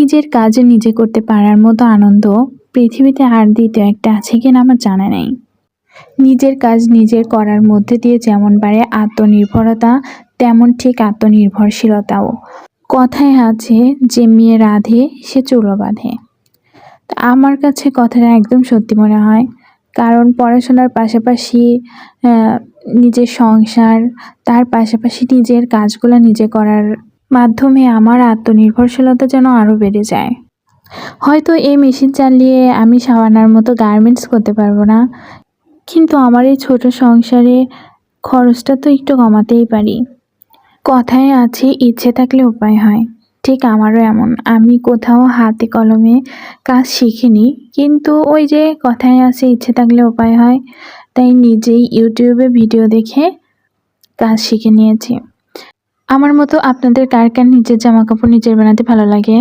নিজের কাজ নিজে করতে পারার মতো আনন্দ পৃথিবীতে আর দ্বিতীয় একটা আছে কিনা আমার জানা নেই। নিজের কাজ নিজের করার মধ্যে দিয়ে যেমন বাড়ে আত্মনির্ভরতা, তেমন ঠিক আত্মনির্ভরশীলতাও। কথায় আছে যে মেয়ে রাঁধে সে চুলো বাঁধে। তা আমার কাছে কথাটা একদম সত্যি মনে হয়। কারণ পড়াশোনার পাশাপাশি নিজের সংসার, তার পাশাপাশি নিজের কাজগুলো নিজে করার মাধ্যমে আমার আত্মনির্ভরশীলতা যেন আরও বেড়ে যায়। হয়তো এই মেশিন চালিয়ে আমি সাবানার মতো গার্মেন্টস করতে পারবো না, কিন্তু আমার এই ছোট সংসারে খরচটা তো একটু কমাতেই পারি। কথায় আছে ইচ্ছে থাকলে উপায় হয়। ঠিক আমারও এমন। আমি কোথাও হাতে কলমে কাজ শিখিনি, কিন্তু ওই যে কথায় আছে ইচ্ছে থাকলে উপায় হয়, তাই নিজেই ইউটিউবে ভিডিও দেখে কাজ শিখে নিয়েছি। আমার মতো আপনাদের কার কার নিজের জামাকাপড় নিজের বানাতে ভালো লাগে?